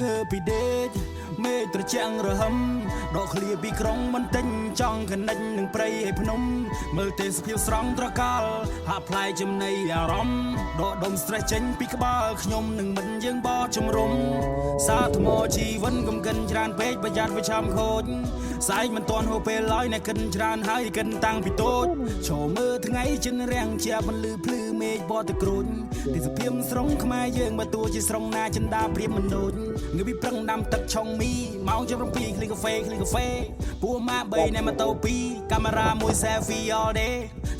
ងើពីដេកមេត្រជាំងរហឹមដកឃ្លាពីក្រុងមិនទិញចង់កណិចនឹងព្រៃឲ្យភ្នំមើលទេសភាពស្រង់ត្រកល់ហាក់ផ្លែចំណៃអារម្មណ៍ដកដុំ stress ចេញពីក្បាលខ្ញុំនឹងមិនយើងបោជំរុំសាថ្មជីវិនកុំកិនច្រើនពេកប្រយ័ត្នវាឆាំខូចស្អែកមិនទាន់ហូបពេលឡើយអ្នកកិនច្រើនហើយកិនតាំងពីតូចចូលមើលថ្ងៃចិនរាំងជាបន្លឺភ្លឺមេឃបតក្រូចទេសភាពស្រងខ្មែរយើងបើតួជាស្រងណាចិនដាព្រៀបមិនដូចងើបពីប្រឹងដាំទឹកឆុងមីម៉ោង7 ឃ្លីកាហ្វេពូម៉ា3ណែម៉ូតូ2កាមេរ៉ាមួយ selfie all day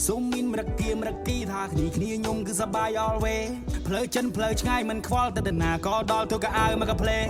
សុំមីនមរគីថាគ្នាខ្ញុំគឺសប្បាយ always ផ្លូវចិនផ្លូវឆ្ងាយមិនខ្វល់តែតាណាក៏ដល់ទៅកៅអៅមកកាផ្លេ